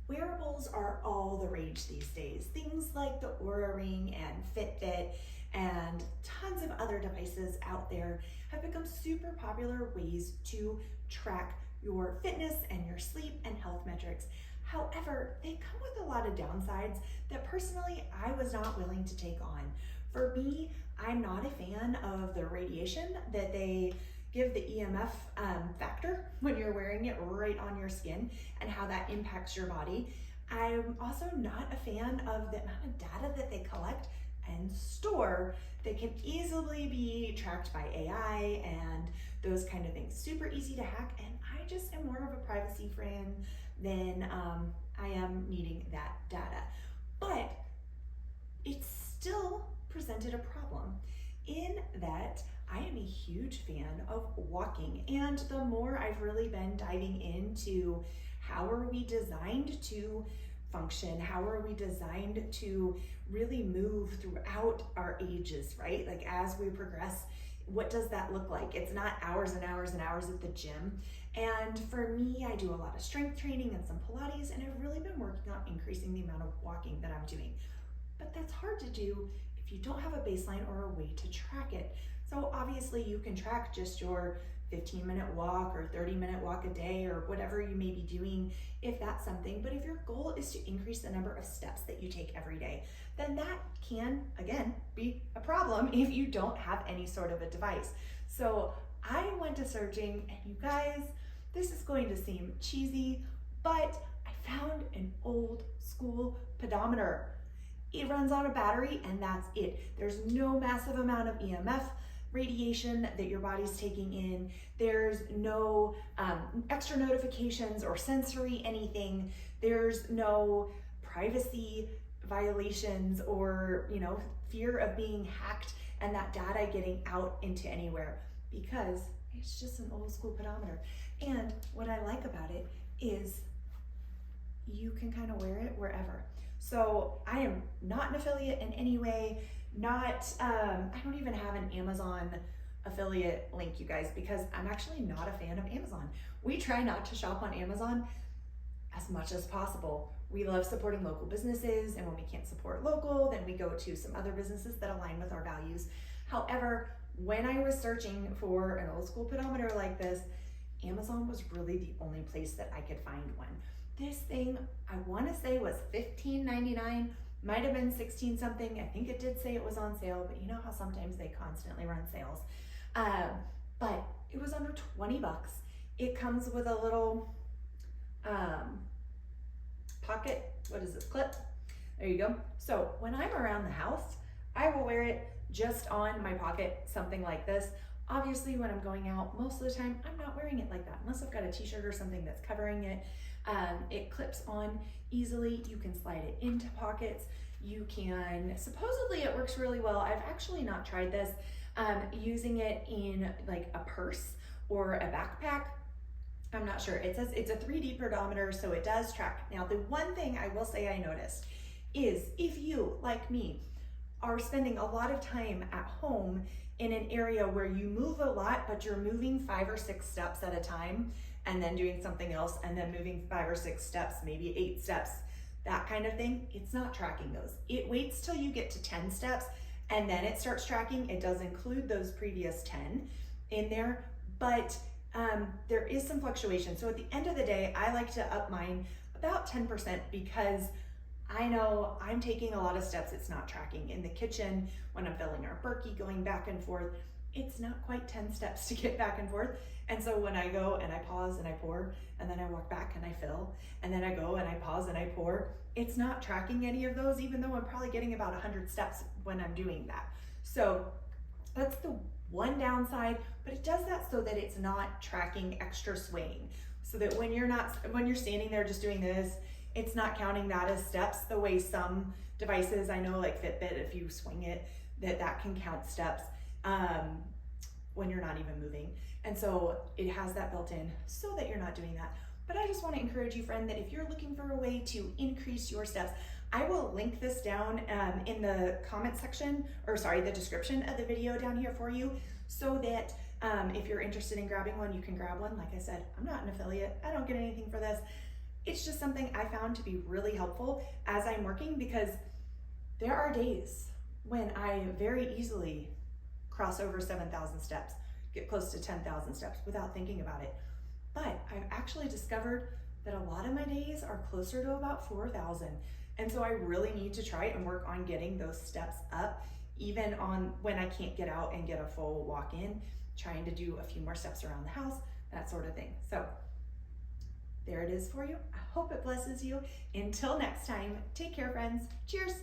Wearables are all the rage these days. Things like the Oura Ring and Fitbit and tons of other devices out there have become super popular ways to track your fitness and your sleep and health metrics. However, they come with a lot of downsides that personally I was not willing to take on. For me, I'm not a fan of the radiation that they give the EMF factor when you're wearing it right on your skin and how that impacts your body. I'm also not a fan of the amount of data that they collect and store that can easily be tracked by AI and those kind of things. Super easy to hack, and I just am more of a privacy fan than I am needing that data. But it still presented a problem in that I am a huge fan of walking, and the more I've really been diving into how are we designed to function, how are we designed to really move throughout our ages, right? Like as we progress, what does that look like? It's not hours and hours and hours at the gym. And for me, I do a lot of strength training and some Pilates, and I've really been working on increasing the amount of walking that I'm doing. But that's hard to do if you don't have a baseline or a way to track it. So obviously you can track just your 15-minute walk or 30-minute walk a day or whatever you may be doing if that's something. But if your goal is to increase the number of steps that you take every day, then that can, again, be a problem if you don't have any sort of a device. So I went to searching, and you guys, this is going to seem cheesy, but I found an old school pedometer. It runs on a battery and that's it. There's no massive amount of EMF radiation that your body's taking in. There's no extra notifications or sensory anything. There's no privacy violations or fear of being hacked and that data getting out into anywhere, because it's just an old school pedometer. And what I like about it is you can kind of wear it wherever. So I am not an affiliate in any way, I don't even have an Amazon affiliate link, you guys, because I'm actually not a fan of Amazon. We try not to shop on Amazon as much as possible. We love supporting local businesses, and when we can't support local, then we go to some other businesses that align with our values. However, when I was searching for an old school pedometer like this, Amazon was really the only place that I could find one. This thing, I want to say was $15.99, might have been 16 something. I think it did say it was on sale, but you know how sometimes they constantly run sales. But it was under 20 bucks. It comes with a little pocket, clip. There you go. So when I'm around the house, I will wear it just on my pocket, something like this. Obviously, when I'm going out, most of the time, I'm not wearing it like that, unless I've got a t-shirt or something that's covering it. It clips on easily. You can slide it into pockets. You can, supposedly it works really well. I've actually not tried this, using it in like a purse or a backpack. I'm not sure. It says it's a 3D pedometer, so it does track. Now, the one thing I will say I noticed is if you, like me, are spending a lot of time at home in an area where you move a lot, but you're moving 5 or 6 steps at a time, and then doing something else, and then moving 5 or 6 steps, maybe 8 steps, that kind of thing, it's not tracking those. It waits till you get to 10 steps, and then it starts tracking. It does include those previous 10 in there, but there is some fluctuation. So at the end of the day, I like to up mine about 10% because I know I'm taking a lot of steps it's not tracking. In the kitchen, when I'm filling our Berkey, going back and forth, it's not quite 10 steps to get back and forth. And so when I go and I pause and I pour, and then I walk back and I fill, and then I go and I pause and I pour, it's not tracking any of those, even though I'm probably getting about 100 steps when I'm doing that. So that's the one downside, but it does that so that it's not tracking extra swaying. So that when you're standing there just doing this, it's not counting that as steps the way some devices, I know like Fitbit, if you swing it, that can count steps when you're not even moving. And so it has that built in so that you're not doing that. But I just want to encourage you, friend, that if you're looking for a way to increase your steps, I will link this down in the comment section, or sorry, the description of the video down here for you, so that if you're interested in grabbing one, you can grab one. Like I said, I'm not an affiliate. I don't get anything for this. it's just something I found to be really helpful as I'm working, because there are days when I very easily cross over 7,000 steps, get close to 10,000 steps without thinking about it. But I've actually discovered that a lot of my days are closer to about 4,000. And so I really need to try and work on getting those steps up, even on when I can't get out and get a full walk in, trying to do a few more steps around the house, that sort of thing. So there it is for you. I hope it blesses you. Until next time, take care, friends. Cheers.